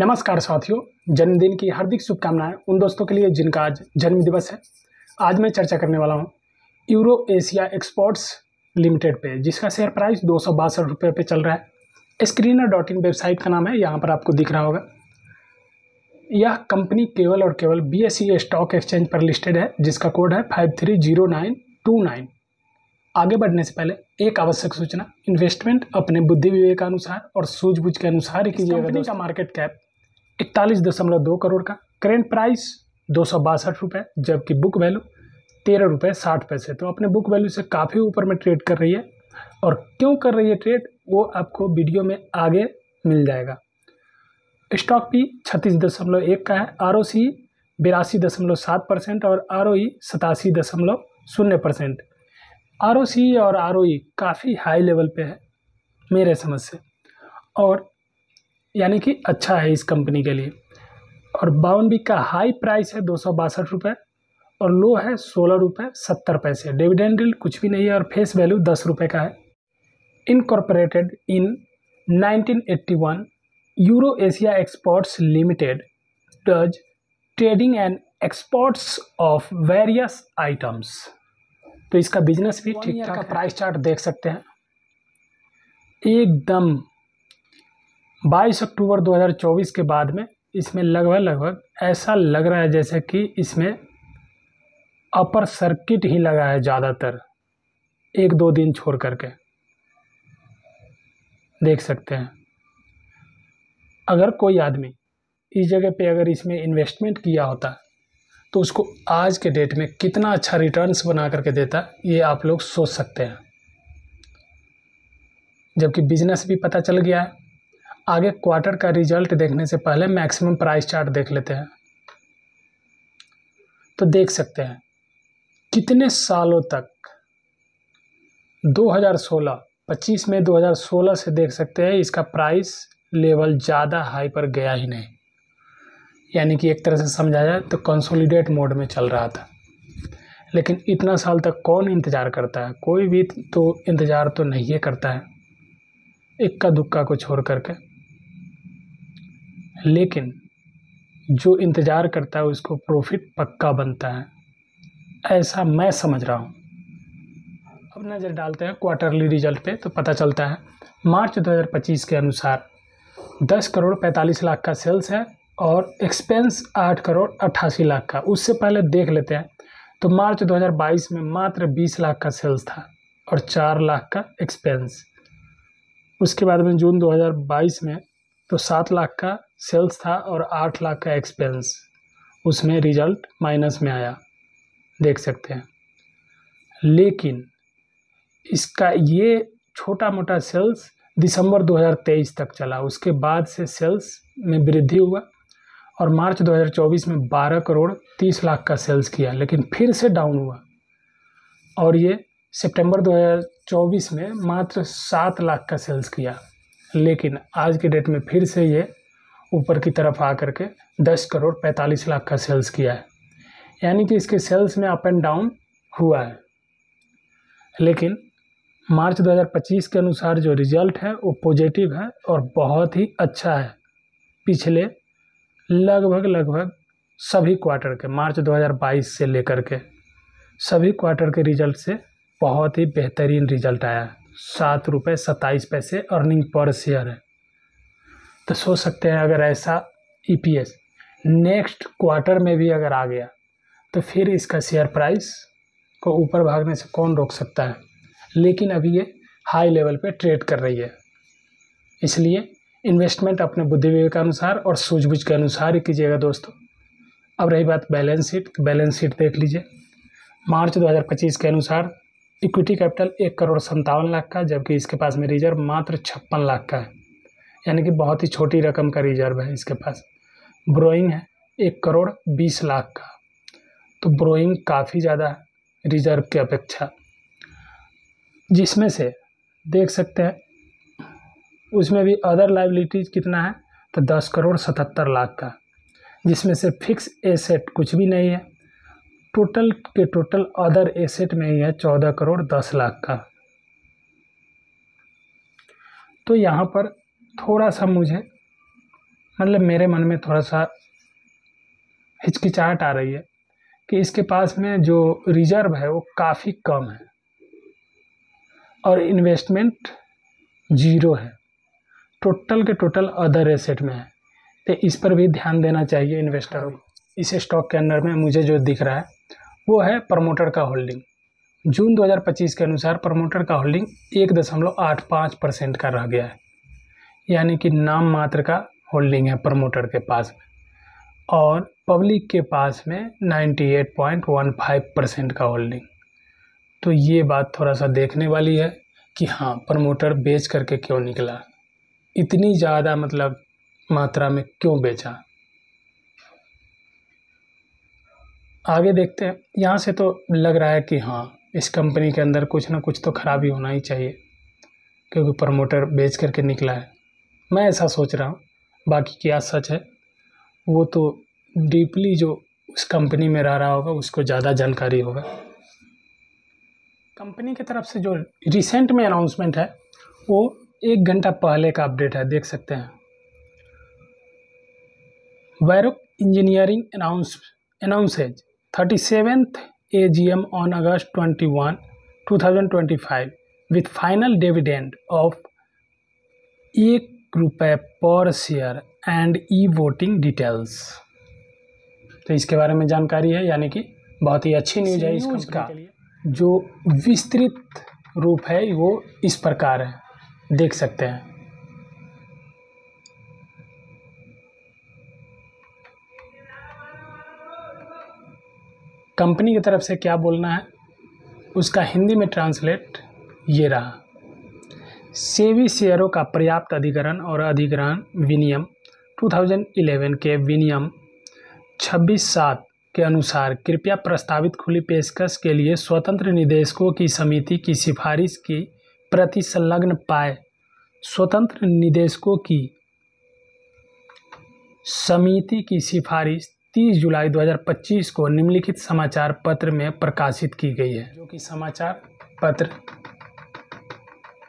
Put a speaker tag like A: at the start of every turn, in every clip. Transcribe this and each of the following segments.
A: नमस्कार साथियों, जन्मदिन की हार्दिक शुभकामनाएं उन दोस्तों के लिए जिनका आज जन्म दिवस है। आज मैं चर्चा करने वाला हूं यूरो एशिया एक्सपोर्ट्स लिमिटेड पे, जिसका शेयर प्राइस 262 रुपये पे चल रहा है। स्क्रीनर.इन वेबसाइट का नाम है, यहाँ पर आपको दिख रहा होगा। यह कंपनी केवल और केवल BSE स्टॉक एक्सचेंज पर लिस्टेड है, जिसका कोड है 530929। आगे बढ़ने से पहले एक आवश्यक सूचना, इन्वेस्टमेंट अपने बुद्धि विवेकानुसार और सूझबूझ के अनुसार ही कीजिएगा। कंपनी का मार्केट कैप 41.2 करोड़ का, करेंट प्राइस 262 रुपये, जबकि बुक वैल्यू 13 रुपये 60 पैसे। तो अपने बुक वैल्यू से काफ़ी ऊपर में ट्रेड कर रही है, और क्यों कर रही है ट्रेड वो आपको वीडियो में आगे मिल जाएगा। स्टॉक भी 36.1 का है, ROC 82.7% और ROE 87.0%। ROC और ROE काफ़ी हाई लेवल पे है मेरे समझ से, और यानी कि अच्छा है इस कंपनी के लिए। और बाउनबी का हाई प्राइस है 262 रुपये और लो है 16 रुपये 70 पैसे। डिविडेंड यील्ड कुछ भी नहीं है और फेस वैल्यू 10 रुपये का है। Incorporated in 1981, euro Asia Exports limited does trading and exports of various items. तो इसका बिजनेस भी ठीक ठाक है। प्राइस चार्ट देख सकते हैं, एकदम 22 अक्टूबर 2024 के बाद में इसमें लगभग ऐसा लग रहा है जैसे कि इसमें अपर सर्किट ही लगा है ज़्यादातर, 1-2 दिन छोड़ करके देख सकते हैं। अगर कोई आदमी इस जगह पे अगर इसमें इन्वेस्टमेंट किया होता तो उसको आज के डेट में कितना अच्छा रिटर्न्स बना करके देता, ये आप लोग सोच सकते हैं। जबकि बिजनेस भी पता चल गया है। आगे क्वार्टर का रिजल्ट देखने से पहले मैक्सिमम प्राइस चार्ट देख लेते हैं, तो देख सकते हैं कितने सालों तक 2016-25 में 2016 से देख सकते हैं इसका प्राइस लेवल ज़्यादा हाई पर गया ही नहीं। यानी कि एक तरह से समझा जाए तो कंसोलिडेट मोड में चल रहा था। लेकिन इतना साल तक कौन इंतज़ार करता है? कोई भी तो इंतज़ार तो नहीं करता है, इक्का दुक्का को छोड़ करके। लेकिन जो इंतज़ार करता है उसको प्रॉफिट पक्का बनता है, ऐसा मैं समझ रहा हूँ। अब नज़र डालते हैं क्वार्टरली रिजल्ट पे, तो पता चलता है मार्च 2025 के अनुसार 10 करोड़ 45 लाख का सेल्स है और एक्सपेंस 8 करोड़ 88 लाख का। उससे पहले देख लेते हैं तो मार्च 2022 में मात्र 20 लाख का सेल्स था और 4 लाख का एक्सपेंस। उसके बाद में जून 2022 में तो 7 लाख का सेल्स था और 8 लाख का एक्सपेंस। उसमें रिजल्ट माइनस में आया, देख सकते हैं। लेकिन इसका ये छोटा मोटा सेल्स दिसंबर 2023 तक चला, उसके बाद से सेल्स में वृद्धि हुआ और मार्च 2024 में 12 करोड़ 30 लाख का सेल्स किया, लेकिन फिर से डाउन हुआ और ये सितंबर 2024 में मात्र 7 लाख का सेल्स किया। लेकिन आज के डेट में फिर से ये ऊपर की तरफ आ करके 10 करोड़ 45 लाख का सेल्स किया है। यानी कि इसके सेल्स में अप एंड डाउन हुआ है। लेकिन मार्च 2025 के अनुसार जो रिजल्ट है वो पॉजिटिव है और बहुत ही अच्छा है। पिछले लगभग सभी क्वार्टर के, मार्च 2022 से लेकर के सभी क्वार्टर के रिजल्ट से बहुत ही बेहतरीन रिजल्ट आया है। 7 रुपये 27 पैसे अर्निंग पर शेयर है। तो सोच सकते हैं अगर ऐसा EPS नेक्स्ट क्वार्टर में भी अगर आ गया तो फिर इसका शेयर प्राइस को ऊपर भागने से कौन रोक सकता है। लेकिन अभी ये हाई लेवल पे ट्रेड कर रही है, इसलिए इन्वेस्टमेंट अपने बुद्धि विवेक के अनुसार और सूझबूझ के अनुसार ही कीजिएगा दोस्तों। अब रही बात बैलेंस शीट, बैलेंस शीट देख लीजिए। मार्च 2025 के अनुसार इक्विटी कैपिटल 1 करोड़ 57 लाख का, जबकि इसके पास में रिजर्व मात्र 56 लाख का है। यानी कि बहुत ही छोटी रकम का रिजर्व है इसके पास। ब्रोइंग है 1 करोड़ 20 लाख का, तो ब्रोइंग काफ़ी ज़्यादा है रिजर्व की अपेक्षा। जिसमें से देख सकते हैं उसमें भी अदर लायबिलिटीज़ कितना है तो 10 करोड़ 77 लाख का, जिसमें से फिक्स एसेट कुछ भी नहीं है। टोटल के टोटल अदर एसेट में ही है 14 करोड़ 10 लाख का। तो यहाँ पर थोड़ा सा मुझे मतलब मेरे मन में थोड़ा सा हिचकिचाहट आ रही है कि इसके पास में जो रिजर्व है वो काफ़ी कम है और इन्वेस्टमेंट ज़ीरो है, टोटल के टोटल अदर एसेट में है। तो इस पर भी ध्यान देना चाहिए इन्वेस्टरों को। इस स्टॉक के अंदर में मुझे जो दिख रहा है वो है प्रमोटर का होल्डिंग। जून 2025 के अनुसार प्रमोटर का होल्डिंग 1.85% का रह गया है, यानी कि नाम मात्र का होल्डिंग है प्रमोटर के पास में, और पब्लिक के पास में 98.15% का होल्डिंग। तो ये बात थोड़ा सा देखने वाली है कि हाँ, प्रमोटर बेच करके क्यों निकला, इतनी ज़्यादा मतलब मात्रा में क्यों बेचा। आगे देखते हैं। यहाँ से तो लग रहा है कि हाँ, इस कंपनी के अंदर कुछ ना कुछ तो खराबी होना ही चाहिए, क्योंकि प्रमोटर बेच करके निकला है। मैं ऐसा सोच रहा हूँ, बाकी क्या सच है वो तो डीपली जो उस कंपनी में रह रहा होगा उसको ज़्यादा जानकारी होगा। कंपनी की तरफ से जो रिसेंट में अनाउंसमेंट है वो 1 घंटा पहले का अपडेट है, देख सकते हैं। Varroc engineering announces 37th AGM on August 21, 2025 with final dividend of ₹1 पर शेयर एंड ई-वोटिंग डिटेल्स। तो इसके बारे में जानकारी है, यानी कि बहुत ही अच्छी न्यूज़ है इस कंपनी के लिए। जो विस्तृत रूप है वो इस प्रकार है, देख सकते हैं। कंपनी की तरफ से क्या बोलना है उसका हिंदी में ट्रांसलेट ये रहा। सेबी शेयरों का पर्याप्त अधिग्रहण और अधिग्रहण विनियम 2011 के विनियम 26(7) के अनुसार कृपया प्रस्तावित खुली पेशकश के लिए स्वतंत्र निदेशकों की समिति की सिफारिश की प्रति संलग्न पाए। स्वतंत्र निदेशकों की समिति की सिफारिश 30 जुलाई 2025 को निम्नलिखित समाचार पत्र में प्रकाशित की गई है, जो कि समाचार पत्र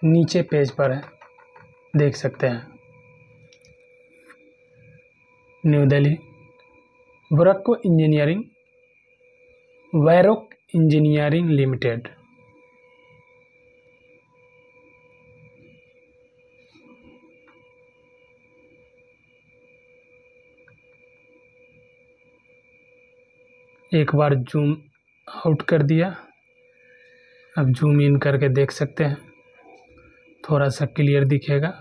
A: नीचे पेज पर है, देख सकते हैं। New Delhi, Varroc engineering limited. एक बार जूम आउट कर दिया, अब जूम इन करके देख सकते हैं, थोड़ा सा क्लियर दिखेगा।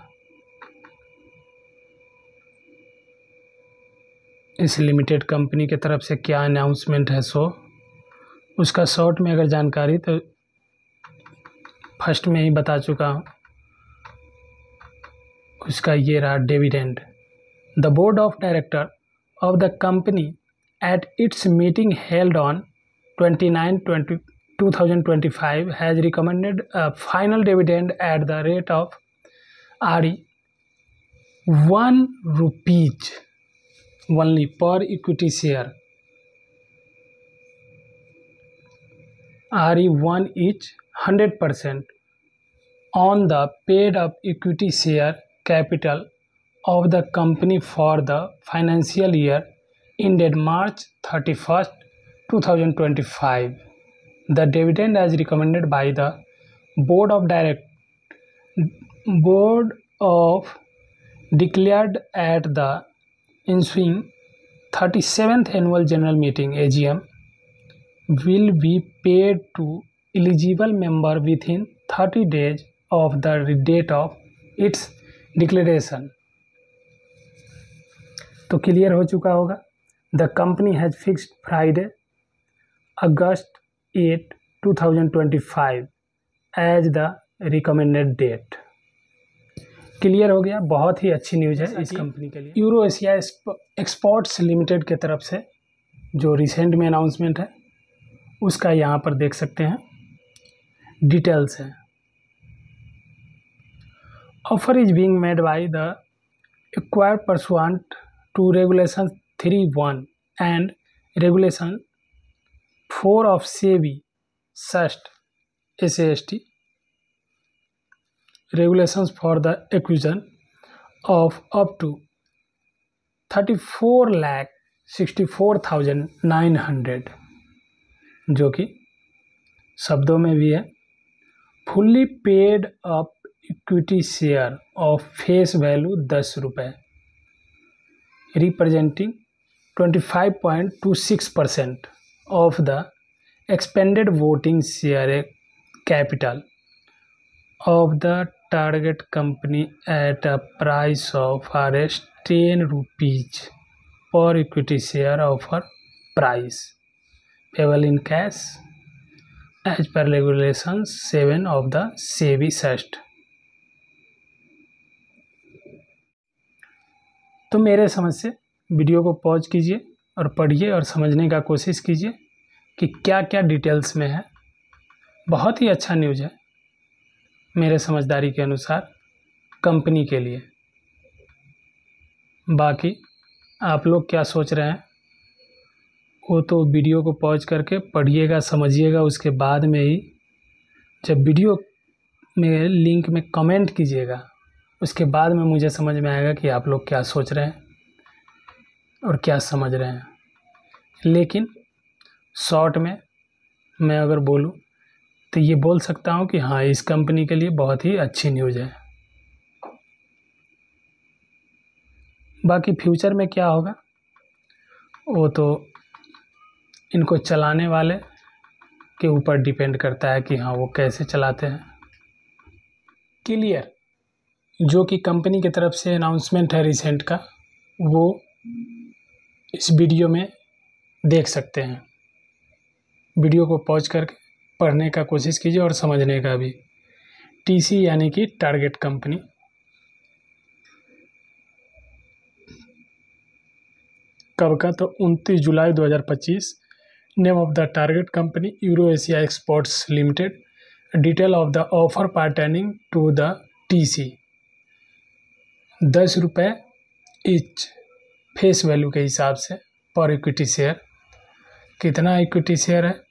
A: इस लिमिटेड कंपनी की तरफ से क्या अनाउंसमेंट है सो उसका शॉर्ट में अगर जानकारी तो फर्स्ट में ही बता चुका हूँ। उसका ये रहा dividend. The board of director of the company at its meeting held on 29/2025 has recommended a final dividend at the rate of ₹1 only per equity share. RE1 each 100% on the paid up equity share capital of the company for the financial year ended March 31st, 2025. The dividend as recommended by the Board declared at the ensuing 37th Annual General Meeting (AGM) will be paid to eligible member within 30 days of the date of its declaration. तो clear हो चुका होगा। The company has fixed Friday, August 8, 2025 as the recommended date. Clear हो गया। बहुत ही अच्छी news है इस कंपनी के लिए। यूरो एशिया एक्सपोर्ट्स लिमिटेड के तरफ से जो रिसेंट में अनाउंसमेंट है उसका यहाँ पर देख सकते हैं, डिटेल्स हैं। Offer is being made by the acquired pursuant to Regulation 3(1) and Regulation 4 of SEBI SAST regulations for the acquisition of up to 34,64,900, जो कि शब्दों में भी है fully paid up equity share of face value 10 रुपये, representing 25.26% of the expanded voting share capital of the target company at a price of Rs 10 rupees per equity share offer price payable in cash as per regulations 7 of the SEBI SEST। तो मेरे समझ से video को pause कीजिए और पढ़िए और समझने का कोशिश कीजिए कि क्या क्या डिटेल्स में है। बहुत ही अच्छा न्यूज़ है मेरे समझदारी के अनुसार कंपनी के लिए। बाकी आप लोग क्या सोच रहे हैं वो तो वीडियो को पॉज करके पढ़िएगा, समझिएगा। उसके बाद में ही जब वीडियो में लिंक में कमेंट कीजिएगा, उसके बाद में मुझे समझ में आएगा कि आप लोग क्या सोच रहे हैं और क्या समझ रहे हैं। लेकिन शॉर्ट में मैं अगर बोलूँ तो ये बोल सकता हूँ कि हाँ, इस कंपनी के लिए बहुत ही अच्छी न्यूज़ है। बाकी फ्यूचर में क्या होगा वो तो इनको चलाने वाले के ऊपर डिपेंड करता है कि हाँ वो कैसे चलाते हैं। क्लियर, जो कि कंपनी की तरफ से अनाउंसमेंट है रिसेंट का, वो इस वीडियो में देख सकते हैं। वीडियो को पॉज करके पढ़ने का कोशिश कीजिए और समझने का भी। टीसी यानी कि टारगेट कंपनी, कब का, तो 29 जुलाई 2025। Name of the target company Euro Asia Exports Limited. Detail of the offer pertaining to the TC 10 रुपये ईच फेस वैल्यू के हिसाब से पर इक्विटी शेयर। कितना इक्विटी शेयर है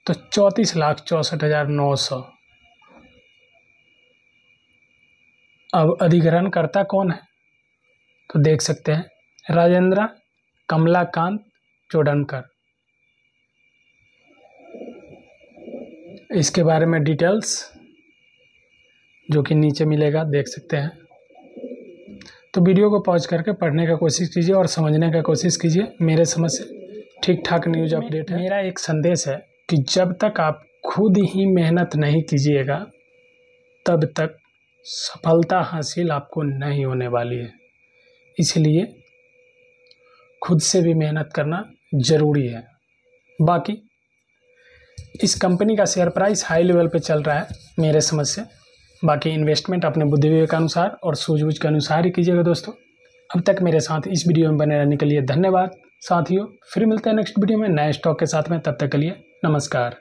A: तो 34,64,900। अब अधिग्रहणकर्ता कौन है तो देख सकते हैं राजेंद्र कमलाकांत चोडनकर। इसके बारे में डिटेल्स जो कि नीचे मिलेगा देख सकते हैं। तो वीडियो को पॉज करके पढ़ने का कोशिश कीजिए और समझने का कोशिश कीजिए। मेरे समझ से ठीक ठाक न्यूज़ अपडेट है। मेरा एक संदेश है कि जब तक आप खुद ही मेहनत नहीं कीजिएगा तब तक सफलता हासिल आपको नहीं होने वाली है। इसलिए खुद से भी मेहनत करना ज़रूरी है। बाकी इस कंपनी का शेयर प्राइस हाई लेवल पे चल रहा है मेरे समझ से। बाकी इन्वेस्टमेंट अपने बुद्धि विवेक के अनुसार और सूझबूझ के अनुसार ही कीजिएगा दोस्तों। अब तक मेरे साथ इस वीडियो में बने रहने के लिए धन्यवाद साथियों। फिर मिलते हैं नेक्स्ट वीडियो में नए स्टॉक के साथ में। तब तक के लिए नमस्कार।